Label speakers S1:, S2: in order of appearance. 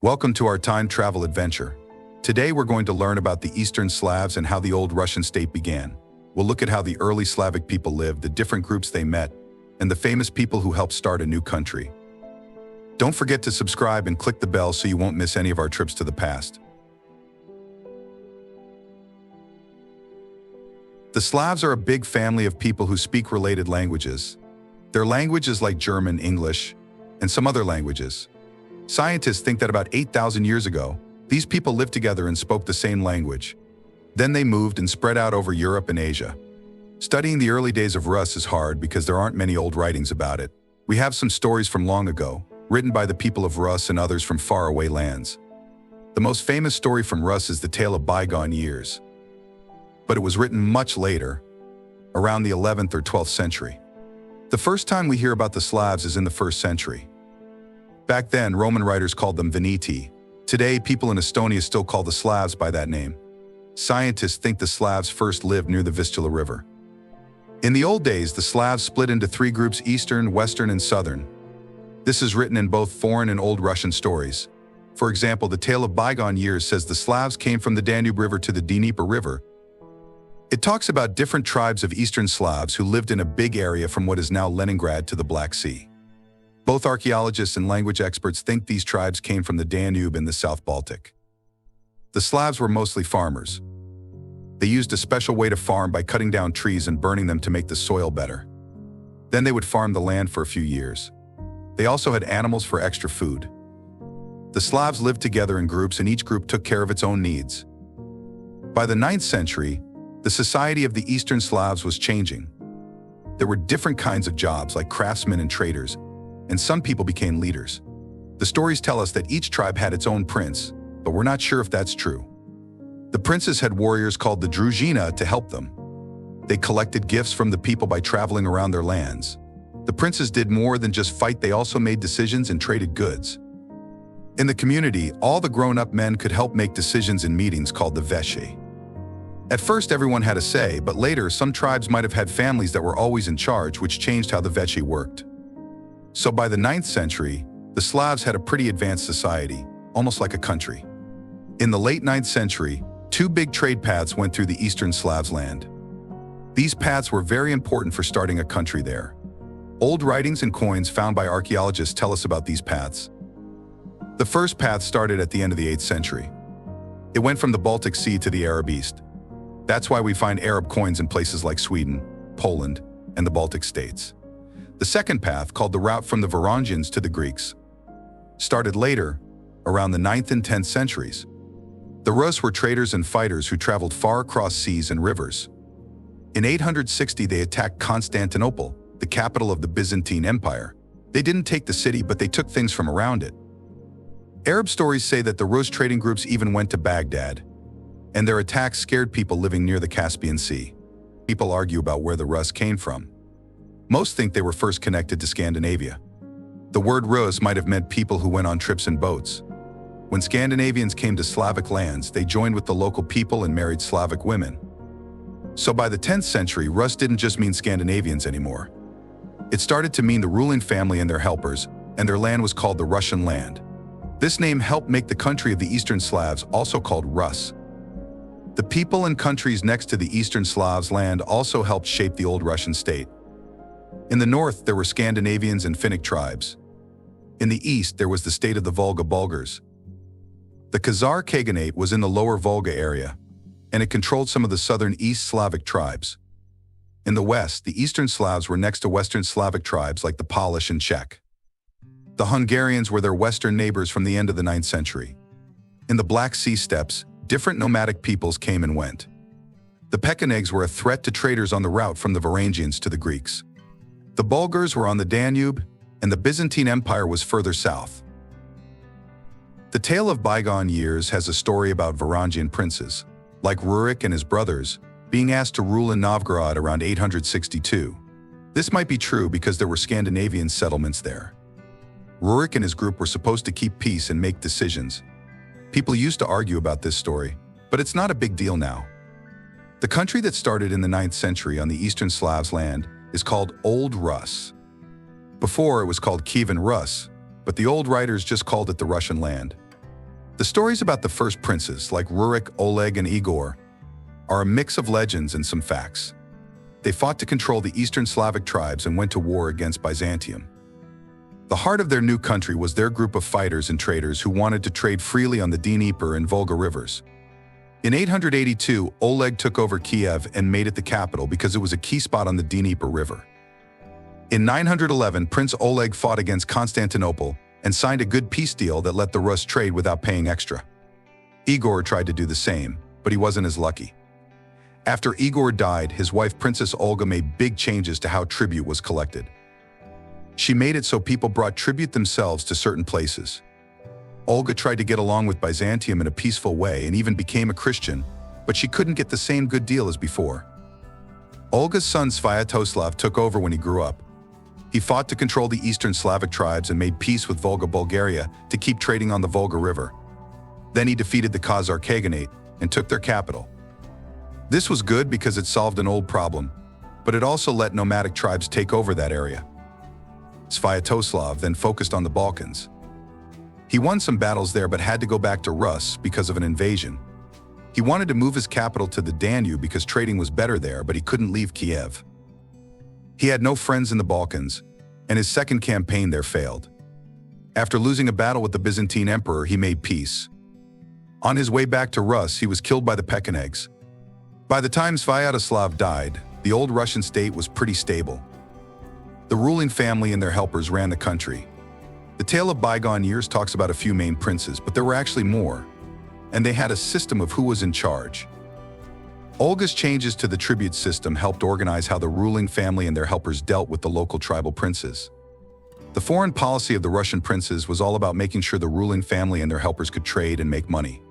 S1: Welcome to our time travel adventure. Today we're going to learn about the Eastern Slavs and how the old Russian state began. We'll look at how the early Slavic people lived, the different groups they met, and the famous people who helped start a new country. Don't forget to subscribe and click the bell so you won't miss any of our trips to the past. The Slavs are a big family of people who speak related languages. Their language is like German, English, and some other languages. Scientists think that about 8,000 years ago, these people lived together and spoke the same language. Then they moved and spread out over Europe and Asia. Studying the early days of Rus is hard because there aren't many old writings about it. We have some stories from long ago, written by the people of Rus and others from faraway lands. The most famous story from Rus is the tale of bygone years. But it was written much later, around the 11th or 12th century. The first time we hear about the Slavs is in the 1st century. Back then, Roman writers called them Veneti. Today, people in Estonia still call the Slavs by that name. Scientists think the Slavs first lived near the Vistula River. In the old days, the Slavs split into 3 groups: Eastern, Western, and Southern. This is written in both foreign and Old Russian stories. For example, the tale of bygone years says the Slavs came from the Danube River to the Dnieper River. It talks about different tribes of Eastern Slavs who lived in a big area from what is now Leningrad to the Black Sea. Both archaeologists and language experts think these tribes came from the Danube and the South Baltic. The Slavs were mostly farmers. They used a special way to farm by cutting down trees and burning them to make the soil better. Then they would farm the land for a few years. They also had animals for extra food. The Slavs lived together in groups and each group took care of its own needs. By the 9th century, the society of the Eastern Slavs was changing. There were different kinds of jobs like craftsmen and traders, and some people became leaders. The stories tell us that each tribe had its own prince, but we're not sure if that's true. The princes had warriors called the druzhina to help them. They collected gifts from the people by traveling around their lands. The princes did more than just fight, they also made decisions and traded goods. In the community, all the grown-up men could help make decisions in meetings called the veshe. At first, everyone had a say, but later, some tribes might have had families that were always in charge, which changed how the veshe worked. So by the 9th century, the Slavs had a pretty advanced society, almost like a country. In the late 9th century, 2 big trade paths went through the Eastern Slavs' land. These paths were very important for starting a country there. Old writings and coins found by archaeologists tell us about these paths. The first path started at the end of the 8th century. It went from the Baltic Sea to the Arab East. That's why we find Arab coins in places like Sweden, Poland, and the Baltic states. The second path, called the route from the Varangians to the Greeks, started later, around the 9th and 10th centuries. The Rus were traders and fighters who traveled far across seas and rivers. In 860, they attacked Constantinople, the capital of the Byzantine Empire. They didn't take the city, but they took things from around it. Arab stories say that the Rus trading groups even went to Baghdad, and their attacks scared people living near the Caspian Sea. People argue about where the Rus came from. Most think they were first connected to Scandinavia. The word Rus might have meant people who went on trips in boats. When Scandinavians came to Slavic lands, they joined with the local people and married Slavic women. So by the 10th century, Rus didn't just mean Scandinavians anymore. It started to mean the ruling family and their helpers, and their land was called the Russian land. This name helped make the country of the Eastern Slavs, also called Rus. The people and countries next to the Eastern Slavs' land also helped shape the old Russian state. In the north, there were Scandinavians and Finnic tribes. In the east, there was the state of the Volga Bulgars. The Khazar Khaganate was in the lower Volga area, and it controlled some of the southern East Slavic tribes. In the west, the Eastern Slavs were next to Western Slavic tribes like the Polish and Czech. The Hungarians were their western neighbors from the end of the 9th century. In the Black Sea steppes, different nomadic peoples came and went. The Pechenegs were a threat to traders on the route from the Varangians to the Greeks. The Bulgars were on the Danube, and the Byzantine Empire was further south. The tale of bygone years has a story about Varangian princes, like Rurik and his brothers, being asked to rule in Novgorod around 862. This might be true because there were Scandinavian settlements there. Rurik and his group were supposed to keep peace and make decisions. People used to argue about this story, but it's not a big deal now. The country that started in the 9th century on the Eastern Slavs' land is called Old Rus. Before, it was called Kievan Rus, but the old writers just called it the Russian land. The stories about the first princes, like Rurik, Oleg, and Igor, are a mix of legends and some facts. They fought to control the Eastern Slavic tribes and went to war against Byzantium. The heart of their new country was their group of fighters and traders who wanted to trade freely on the Dnieper and Volga rivers. In 882, Oleg took over Kiev and made it the capital because it was a key spot on the Dnieper River. In 911, Prince Oleg fought against Constantinople and signed a good peace deal that let the Rus trade without paying extra. Igor tried to do the same, but he wasn't as lucky. After Igor died, his wife Princess Olga made big changes to how tribute was collected. She made it so people brought tribute themselves to certain places. Olga tried to get along with Byzantium in a peaceful way and even became a Christian, but she couldn't get the same good deal as before. Olga's son Sviatoslav took over when he grew up. He fought to control the Eastern Slavic tribes and made peace with Volga Bulgaria to keep trading on the Volga River. Then he defeated the Khazar Khaganate and took their capital. This was good because it solved an old problem, but it also let nomadic tribes take over that area. Sviatoslav then focused on the Balkans. He won some battles there but had to go back to Rus because of an invasion. He wanted to move his capital to the Danube because trading was better there, but he couldn't leave Kiev. He had no friends in the Balkans, and his second campaign there failed. After losing a battle with the Byzantine emperor, he made peace. On his way back to Rus, he was killed by the Pechenegs. By the time Sviatoslav died, the old Russian state was pretty stable. The ruling family and their helpers ran the country. The tale of bygone years talks about a few main princes, but there were actually more, and they had a system of who was in charge. Olga's changes to the tribute system helped organize how the ruling family and their helpers dealt with the local tribal princes. The foreign policy of the Russian princes was all about making sure the ruling family and their helpers could trade and make money.